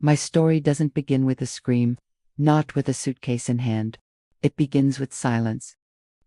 My story doesn't begin with a scream, not with a suitcase in hand. It begins with silence.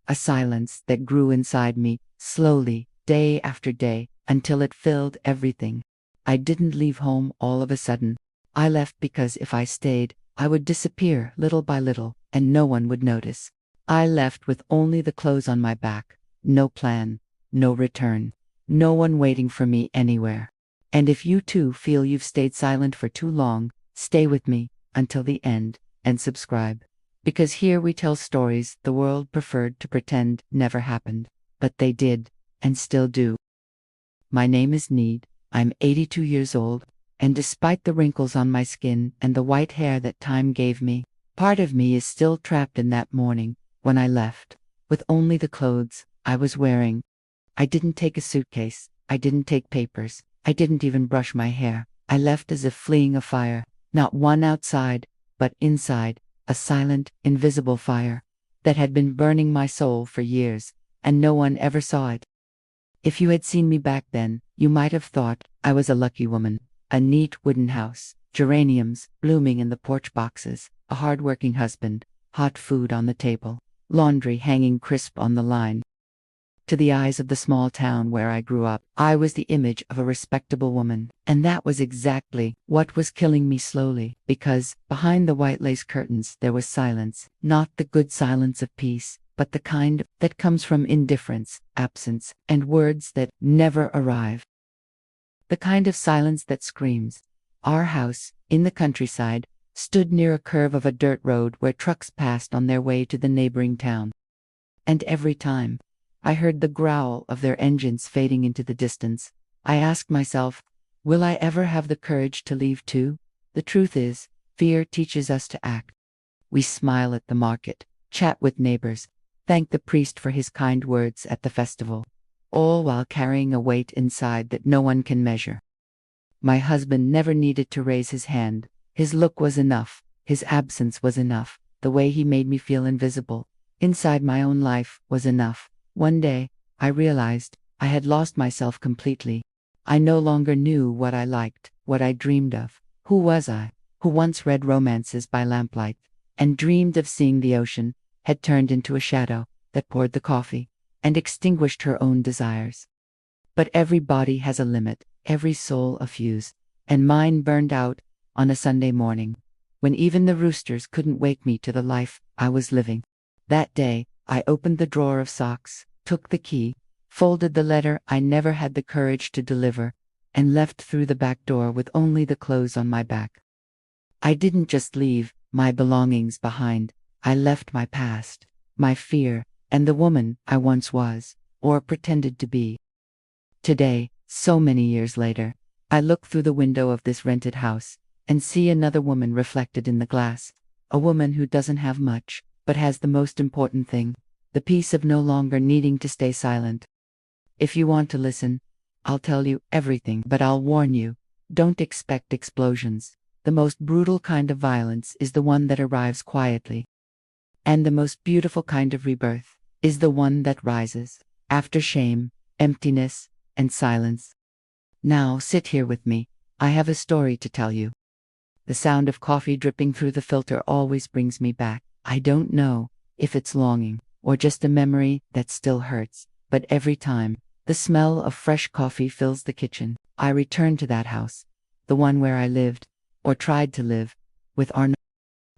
A silence that grew inside me, slowly, day after day, until it filled everything. I didn't leave home all of a sudden. I left because if I stayed, I would disappear little by little, and no one would notice. I left with only the clothes on my back, no plan, no return, no one waiting for me anywhere. And if you too feel you've stayed silent for too long, stay with me until the end and subscribe. Because here we tell stories the world preferred to pretend never happened, but they did, and still do. My name is Neid, I'm 82 years old, and despite the wrinkles on my skin and the white hair that time gave me, part of me is still trapped in that morning, when I left, with only the clothes I was wearing. I didn't take a suitcase, I didn't take papers, I didn't even brush my hair. I left as if fleeing a fire, not one outside, but inside, a silent, invisible fire that had been burning my soul for years, and no one ever saw it. If you had seen me back then, you might have thought I was a lucky woman. A neat wooden house, geraniums blooming in the porch boxes, a hard-working husband, hot food on the table, laundry hanging crisp on the line. To the eyes of the small town where I grew up, I was the image of a respectable woman, and that was exactly what was killing me slowly, because behind the white lace curtains there was silence, not the good silence of peace, but the kind that comes from indifference, absence, and words that never arrive. The kind of silence that screams. Our house, in the countryside, stood near a curve of a dirt road where trucks passed on their way to the neighboring town. And every time I heard the growl of their engines fading into the distance, I asked myself, will I ever have the courage to leave too? The truth is, fear teaches us to act. We smile at the market, chat with neighbors, thank the priest for his kind words at the festival, all while carrying a weight inside that no one can measure. My husband never needed to raise his hand. His look was enough, his absence was enough, the way he made me feel invisible, inside my own life, was enough. One day, I realized I had lost myself completely. I no longer knew what I liked, what I dreamed of. Who was I, who once read romances by lamplight, and dreamed of seeing the ocean, had turned into a shadow that poured the coffee, and extinguished her own desires. But every body has a limit, every soul a fuse, and mine burned out on a Sunday morning, when even the roosters couldn't wake me to the life I was living. That day, I opened the drawer of socks, took the key, folded the letter I never had the courage to deliver, and left through the back door with only the clothes on my back. I didn't just leave my belongings behind, I left my past, my fear, and the woman I once was, or pretended to be. Today, so many years later, I look through the window of this rented house, and see another woman reflected in the glass, a woman who doesn't have much, but has the most important thing, the peace of no longer needing to stay silent. If you want to listen, I'll tell you everything, but I'll warn you, don't expect explosions. The most brutal kind of violence is the one that arrives quietly. And the most beautiful kind of rebirth is the one that rises after shame, emptiness, and silence. Now sit here with me, I have a story to tell you. The sound of coffee dripping through the filter always brings me back. I don't know if it's longing, or just a memory that still hurts, but every time the smell of fresh coffee fills the kitchen, I return to that house, the one where I lived, or tried to live, with Arnold.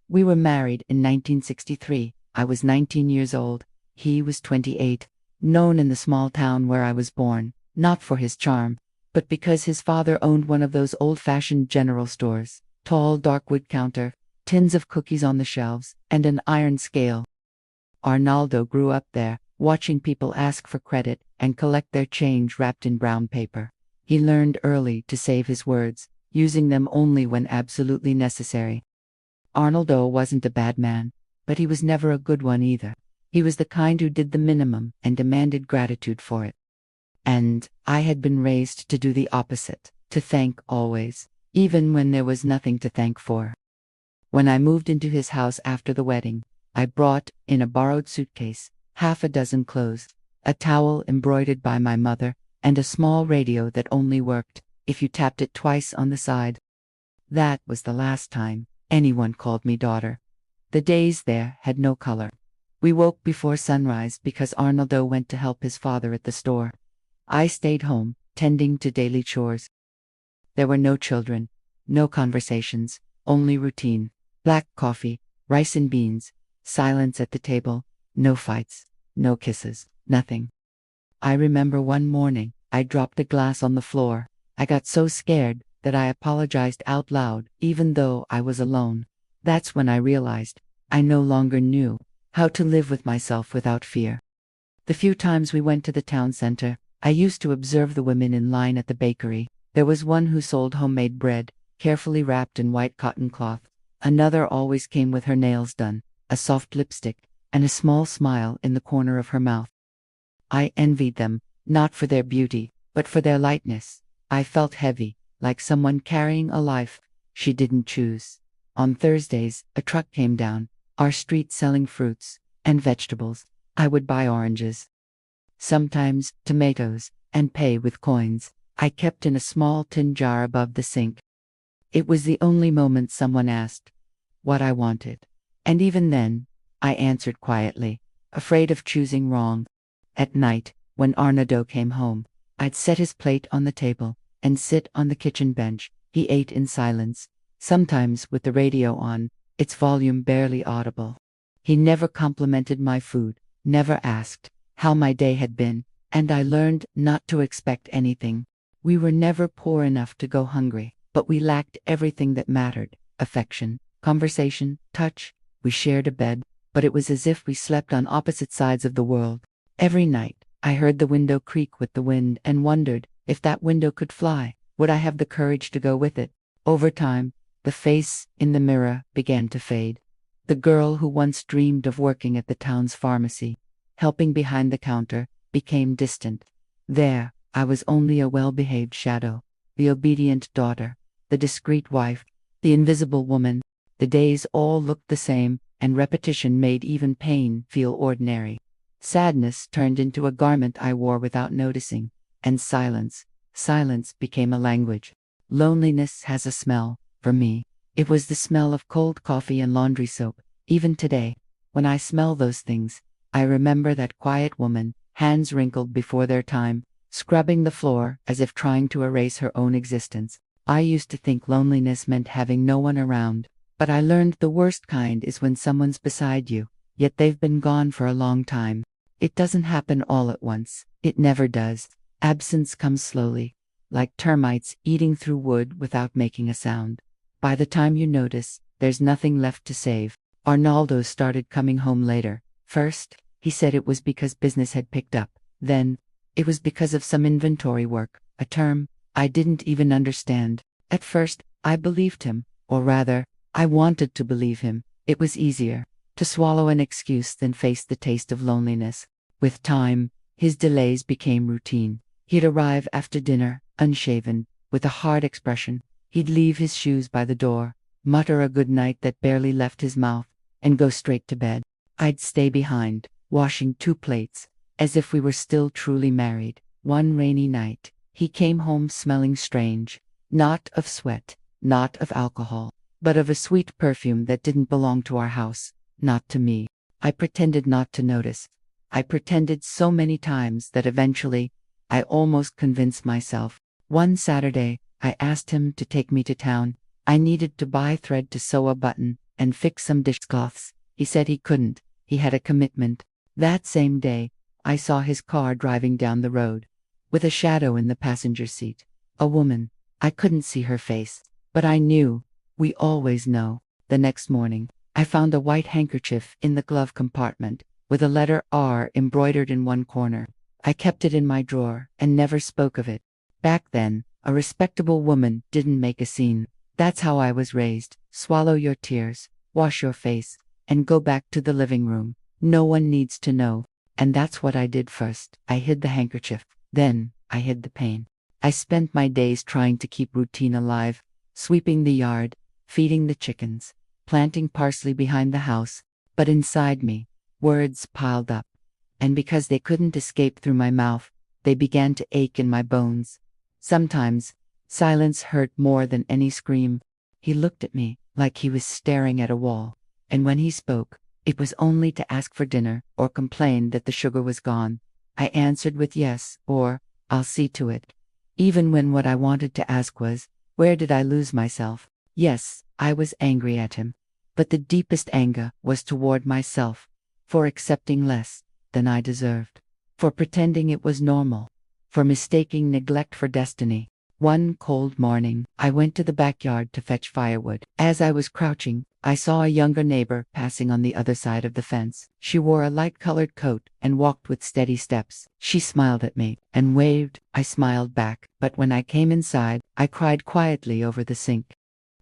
We were married in 1963, I was 19 years old, he was 28, known in the small town where I was born, not for his charm, but because his father owned one of those old-fashioned general stores, tall dark wood counter, tins of cookies on the shelves, and an iron scale. Arnaldo grew up there, watching people ask for credit and collect their change wrapped in brown paper. He learned early to save his words, using them only when absolutely necessary. Arnaldo wasn't a bad man, but he was never a good one either. He was the kind who did the minimum and demanded gratitude for it. And I had been raised to do the opposite, to thank always, even when there was nothing to thank for. When I moved into his house after the wedding, I brought in a borrowed suitcase, half a dozen clothes, a towel embroidered by my mother, and a small radio that only worked if you tapped it twice on the side. That was the last time anyone called me daughter. The days there had no color. We woke before sunrise because Arnaldo went to help his father at the store. I stayed home, tending to daily chores. There were no children, no conversations, only routine. Black coffee, rice and beans, silence at the table, no fights, no kisses, nothing. I remember one morning, I dropped a glass on the floor. I got so scared that I apologized out loud, even though I was alone. That's when I realized I no longer knew how to live with myself without fear. The few times we went to the town center, I used to observe the women in line at the bakery. There was one who sold homemade bread, carefully wrapped in white cotton cloth. Another always came with her nails done, a soft lipstick, and a small smile in the corner of her mouth. I envied them, not for their beauty, but for their lightness. I felt heavy, like someone carrying a life she didn't choose. On Thursdays, a truck came down our street selling fruits and vegetables. I would buy oranges, sometimes tomatoes, and pay with coins I kept in a small tin jar above the sink. It was the only moment someone asked what I wanted. And even then, I answered quietly, afraid of choosing wrong. At night, when Arnaldo came home, I'd set his plate on the table and sit on the kitchen bench. He ate in silence, sometimes with the radio on, its volume barely audible. He never complimented my food, never asked how my day had been, and I learned not to expect anything. We were never poor enough to go hungry, but we lacked everything that mattered: affection, conversation, touch. We shared a bed, but it was as if we slept on opposite sides of the world. Every night, I heard the window creak with the wind and wondered if that window could fly, would I have the courage to go with it? Over time, the face in the mirror began to fade. The girl who once dreamed of working at the town's pharmacy, helping behind the counter, became distant. There, I was only a well-behaved shadow, the obedient daughter, the discreet wife, the invisible woman. The days all looked the same, and repetition made even pain feel ordinary. Sadness turned into a garment I wore without noticing, and silence became a language. Loneliness has a smell. For me, it was the smell of cold coffee and laundry soap. Even today, when I smell those things, I remember that quiet woman, hands wrinkled before their time, scrubbing the floor as if trying to erase her own existence. I used to think loneliness meant having no one around, but I learned the worst kind is when someone's beside you, yet they've been gone for a long time. It doesn't happen all at once. It never does. Absence comes slowly, like termites eating through wood without making a sound. By the time you notice, there's nothing left to save. Arnaldo started coming home later. First, he said it was because business had picked up. Then, it was because of some inventory work, a term I didn't even understand. At first, I believed him, or rather, I wanted to believe him. It was easier to swallow an excuse than face the taste of loneliness. With time, his delays became routine. He'd arrive after dinner, unshaven, with a hard expression. He'd leave his shoes by the door, mutter a good night that barely left his mouth, and go straight to bed. I'd stay behind, washing 2 plates, as if we were still truly married. One rainy night, he came home smelling strange, not of sweat, not of alcohol, but of a sweet perfume that didn't belong to our house, not to me. I pretended not to notice. I pretended so many times that eventually, I almost convinced myself. One Saturday, I asked him to take me to town. I needed to buy thread to sew a button and fix some dishcloths. He said he couldn't. He had a commitment. That same day, I saw his car driving down the road, with a shadow in the passenger seat. A woman. I couldn't see her face, but I knew. We always know. The next morning, I found a white handkerchief in the glove compartment, with a letter R embroidered in one corner. I kept it in my drawer and never spoke of it. Back then, a respectable woman didn't make a scene. That's how I was raised. Swallow your tears, wash your face, and go back to the living room. No one needs to know. And that's what I did first. I hid the handkerchief. Then, I hid the pain. I spent my days trying to keep routine alive, sweeping the yard, feeding the chickens, planting parsley behind the house. But inside me, words piled up. And because they couldn't escape through my mouth, they began to ache in my bones. Sometimes, silence hurt more than any scream. He looked at me like he was staring at a wall. And when he spoke, it was only to ask for dinner or complain that the sugar was gone. I answered with yes, or I'll see to it. Even when what I wanted to ask was, where did I lose myself? Yes, I was angry at him. But the deepest anger was toward myself, for accepting less than I deserved, for pretending it was normal, for mistaking neglect for destiny. One cold morning, I went to the backyard to fetch firewood. As I was crouching, I saw a younger neighbor passing on the other side of the fence. She wore a light-colored coat and walked with steady steps. She smiled at me and waved. I smiled back, but when I came inside, I cried quietly over the sink.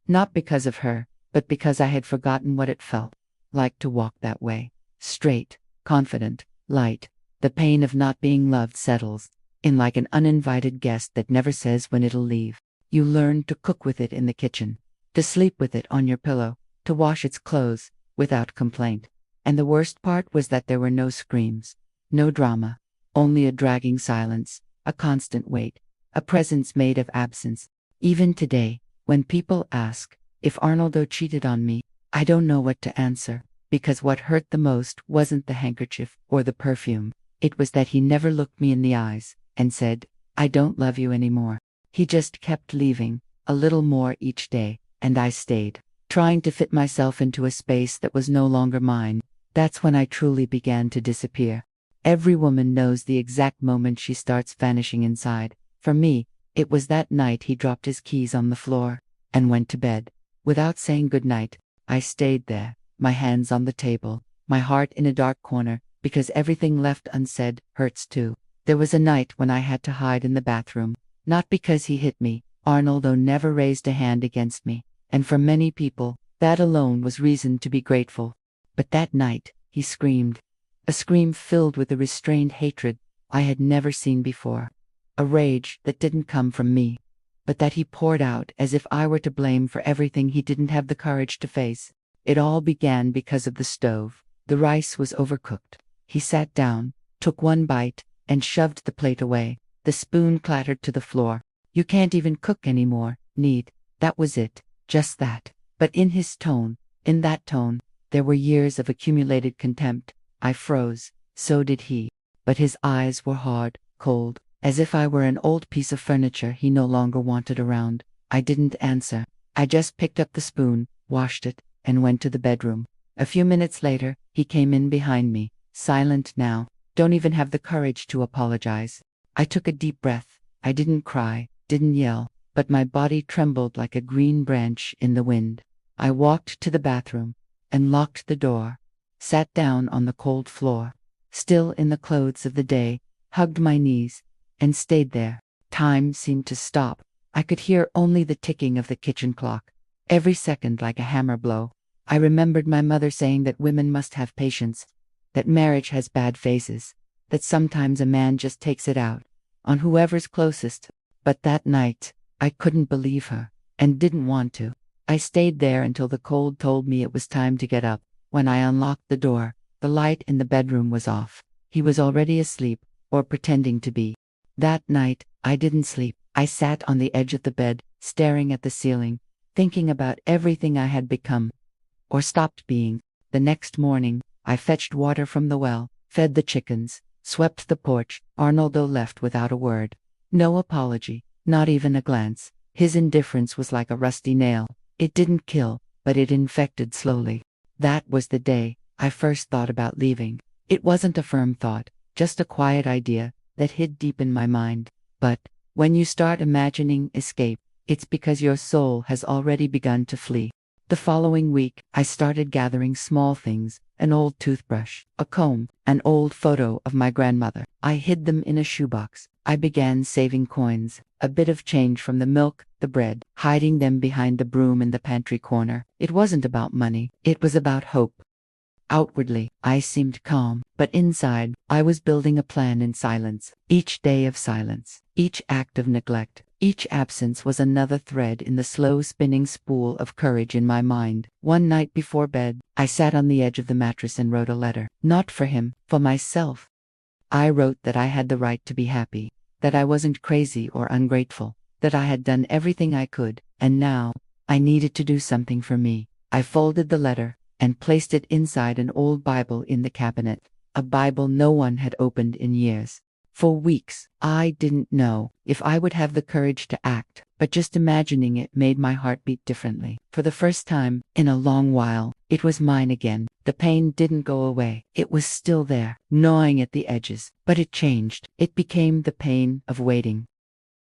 Not because of her, but because I had forgotten what it felt like to walk that way. Straight, confident, light. The pain of not being loved settles in like an uninvited guest that never says when it'll leave. You learn to cook with it in the kitchen, to sleep with it on your pillow, to wash its clothes without complaint. And the worst part was that there were no screams, no drama, only a dragging silence, a constant weight, a presence made of absence. Even today, when people ask if Arnoldo cheated on me, I don't know what to answer, because what hurt the most wasn't the handkerchief or the perfume. It was that he never looked me in the eyes and said, I don't love you anymore. He just kept leaving, a little more each day, and I stayed, trying to fit myself into a space that was no longer mine. That's when I truly began to disappear. Every woman knows the exact moment she starts vanishing inside. For me, it was that night he dropped his keys on the floor and went to bed. Without saying goodnight, I stayed there, my hands on the table, my heart in a dark corner, because everything left unsaid hurts too. There was a night when I had to hide in the bathroom, not because he hit me. Arnoldo never raised a hand against me, and for many people, that alone was reason to be grateful. But that night, he screamed. A scream filled with a restrained hatred I had never seen before. A rage that didn't come from me, but that he poured out as if I were to blame for everything he didn't have the courage to face. It all began because of the stove. The rice was overcooked. He sat down, took one bite, and shoved the plate away. The spoon clattered to the floor. You can't even cook anymore, Neid. That was it, just that. But in his tone, in that tone, there were years of accumulated contempt. I froze, so did he. But his eyes were hard, cold, as if I were an old piece of furniture he no longer wanted around. I didn't answer. I just picked up the spoon, washed it, and went to the bedroom. A few minutes later, he came in behind me, silent now. Don't even have the courage to apologize. I took a deep breath. I didn't cry, didn't yell, but my body trembled like a green branch in the wind. I walked to the bathroom and locked the door, sat down on the cold floor, still in the clothes of the day, hugged my knees, and stayed there. Time seemed to stop. I could hear only the ticking of the kitchen clock, every second like a hammer blow. I remembered my mother saying that women must have patience, that marriage has bad phases, that sometimes a man just takes it out on whoever's closest. But that night, I couldn't believe her, and didn't want to. I stayed there until the cold told me it was time to get up. When I unlocked the door, the light in the bedroom was off. He was already asleep, or pretending to be. That night, I didn't sleep. I sat on the edge of the bed, staring at the ceiling, thinking about everything I had become, or stopped being. The next morning, I fetched water from the well, fed the chickens, swept the porch. Arnoldo left without a word. No apology, not even a glance. His indifference was like a rusty nail. It didn't kill, but it infected slowly. That was the day I first thought about leaving. It wasn't a firm thought, just a quiet idea that hid deep in my mind. But when you start imagining escape, it's because your soul has already begun to flee. The following week, I started gathering small things, an old toothbrush, a comb, an old photo of my grandmother. I hid them in a shoebox. I began saving coins, a bit of change from the milk, the bread, hiding them behind the broom in the pantry corner. It wasn't about money, it was about hope. Outwardly, I seemed calm, but inside, I was building a plan in silence. Each day of silence, each act of neglect, each absence was another thread in the slow spinning spool of courage in my mind. One night before bed, I sat on the edge of the mattress and wrote a letter. Not for him, for myself. I wrote that I had the right to be happy, that I wasn't crazy or ungrateful, that I had done everything I could, and now, I needed to do something for me. I folded the letter and placed it inside an old Bible in the cabinet, a Bible no one had opened in years. For weeks, I didn't know if I would have the courage to act, but just imagining it made my heart beat differently. For the first time in a long while, it was mine again. The pain didn't go away. It was still there, gnawing at the edges, but it changed. It became the pain of waiting.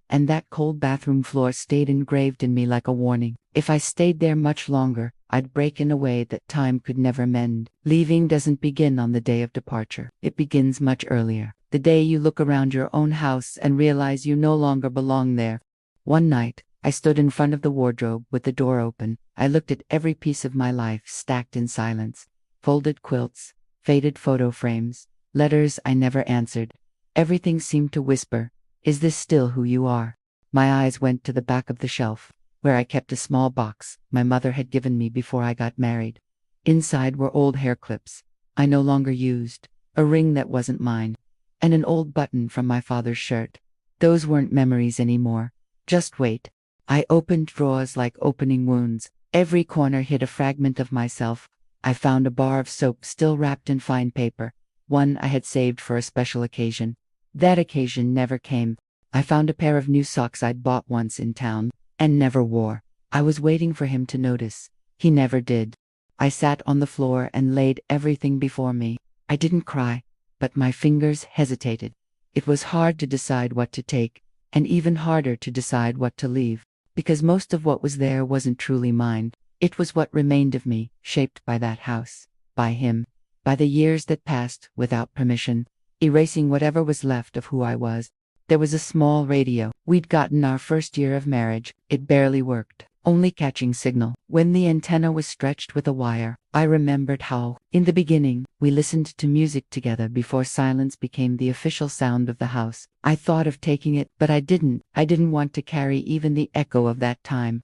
And that cold bathroom floor stayed engraved in me like a warning. If I stayed there much longer, I'd break in a way that time could never mend. Leaving doesn't begin on the day of departure. It begins much earlier. The day you look around your own house and realize you no longer belong there. One night, I stood in front of the wardrobe with the door open. I looked at every piece of my life stacked in silence. Folded quilts, faded photo frames, letters I never answered. Everything seemed to whisper, "Is this still who you are?" My eyes went to the back of the shelf, where I kept a small box my mother had given me before I got married. Inside were old hair clips I no longer used, a ring that wasn't mine, and an old button from my father's shirt. Those weren't memories anymore. Just wait. I opened drawers like opening wounds. Every corner hid a fragment of myself. I found a bar of soap still wrapped in fine paper, one I had saved for a special occasion. That occasion never came. I found a pair of new socks I'd bought once in town and never wore. I was waiting for him to notice. He never did. I sat on the floor and laid everything before me. I didn't cry, but my fingers hesitated. It was hard to decide what to take, and even harder to decide what to leave, because most of what was there wasn't truly mine. It was what remained of me, shaped by that house, by him, by the years that passed without permission, erasing whatever was left of who I was. There was a small radio we'd gotten our first year of marriage. It barely worked, only catching signal. When the antenna was stretched with a wire, I remembered how, in the beginning, we listened to music together before silence became the official sound of the house. I thought of taking it, but I didn't. I didn't want to carry even the echo of that time.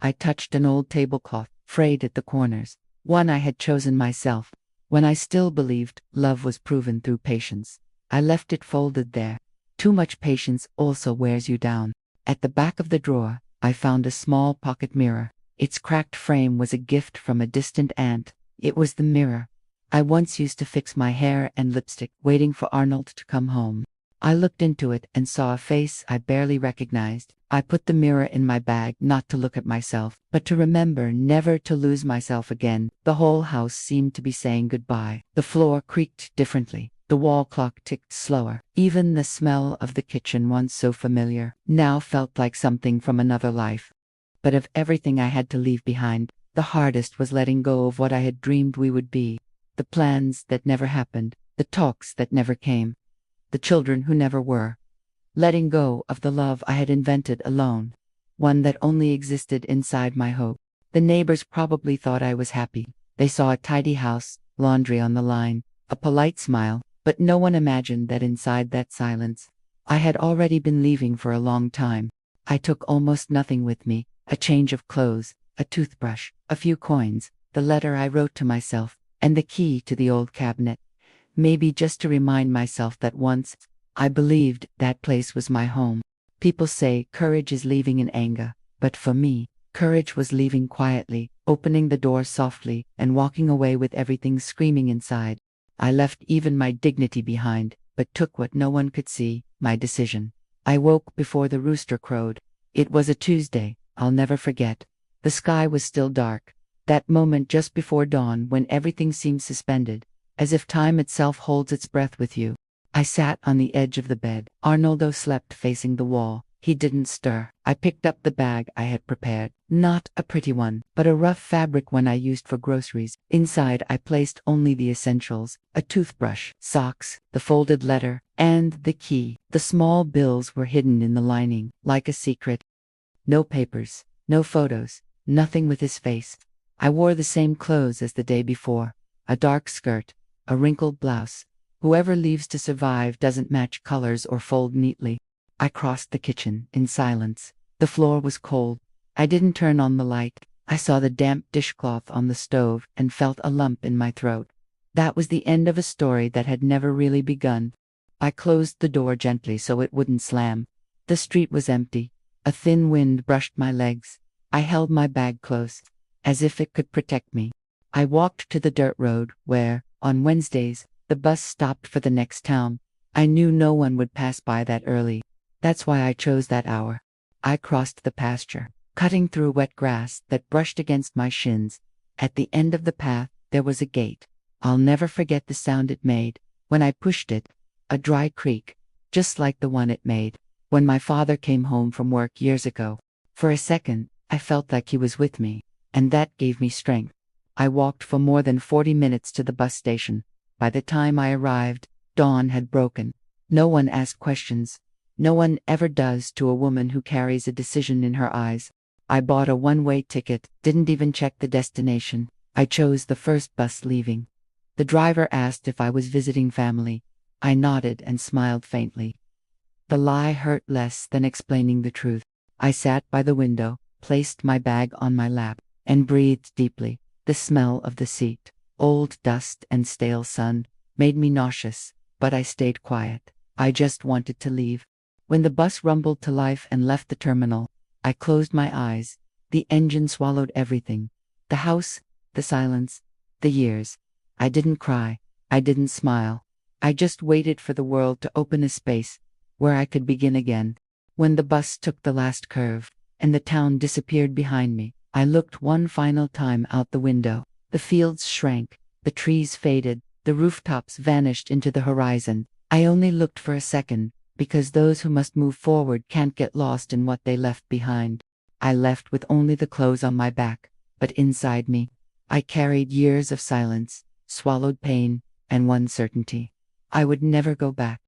I touched an old tablecloth, frayed at the corners, one I had chosen myself, when I still believed love was proven through patience. I left it folded there. Too much patience also wears you down. At the back of the drawer, I found a small pocket mirror. Its cracked frame was a gift from a distant aunt. It was the mirror I once used to fix my hair and lipstick, waiting for Arnold to come home. I looked into it and saw a face I barely recognized. I put the mirror in my bag, not to look at myself, but to remember never to lose myself again. The whole house seemed to be saying goodbye. The floor creaked differently. The wall clock ticked slower. Even the smell of the kitchen, once so familiar, now felt like something from another life. But of everything I had to leave behind, the hardest was letting go of what I had dreamed we would be. The plans that never happened, the talks that never came, the children who never were. Letting go of the love I had invented alone, one that only existed inside my hope. The neighbors probably thought I was happy. They saw a tidy house, laundry on the line, a polite smile, but no one imagined that inside that silence, I had already been leaving for a long time. I took almost nothing with me: a change of clothes, a toothbrush, a few coins, the letter I wrote to myself, and the key to the old cabinet. Maybe just to remind myself that once I believed that place was my home. People say courage is leaving in anger, but for me, courage was leaving quietly, opening the door softly, and walking away with everything screaming inside. I left even my dignity behind, but took what no one could see: my decision. I woke before the rooster crowed. It was a Tuesday, I'll never forget. The sky was still dark. That moment just before dawn when everything seems suspended, as if time itself holds its breath with you. I sat on the edge of the bed. Arnoldo slept facing the wall. He didn't stir. I picked up the bag I had prepared. Not a pretty one, but a rough fabric one I used for groceries. Inside I placed only the essentials: a toothbrush, socks, the folded letter, and the key. The small bills were hidden in the lining, like a secret. No papers, no photos, nothing with his face. I wore the same clothes as the day before: a dark skirt, a wrinkled blouse. Whoever leaves to survive doesn't match colors or fold neatly. I crossed the kitchen in silence. The floor was cold. I didn't turn on the light. I saw the damp dishcloth on the stove and felt a lump in my throat. That was the end of a story that had never really begun. I closed the door gently so it wouldn't slam. The street was empty. A thin wind brushed my legs. I held my bag close, as if it could protect me. I walked to the dirt road where, on Wednesdays, the bus stopped for the next town. I knew no one would pass by that early. That's why I chose that hour. I crossed the pasture, cutting through wet grass that brushed against my shins. At the end of the path, there was a gate. I'll never forget the sound it made when I pushed it, a dry creak, just like the one it made when my father came home from work years ago. For a second, I felt like he was with me, and that gave me strength. I walked for more than 40 minutes to the bus station. By the time I arrived, dawn had broken. No one asked questions. No one ever does to a woman who carries a decision in her eyes. I bought a one-way ticket, didn't even check the destination. I chose the first bus leaving. The driver asked if I was visiting family. I nodded and smiled faintly. The lie hurt less than explaining the truth. I sat by the window, placed my bag on my lap, and breathed deeply. The smell of the seat, old dust and stale sun, made me nauseous, but I stayed quiet. I just wanted to leave. When the bus rumbled to life and left the terminal, I closed my eyes. The engine swallowed everything. The house, the silence, the years. I didn't cry. I didn't smile. I just waited for the world to open a space where I could begin again. When the bus took the last curve, and the town disappeared behind me, I looked one final time out the window. The fields shrank, the trees faded, the rooftops vanished into the horizon. I only looked for a second, because those who must move forward can't get lost in what they left behind. I left with only the clothes on my back, but inside me, I carried years of silence, swallowed pain, and one certainty. I would never go back.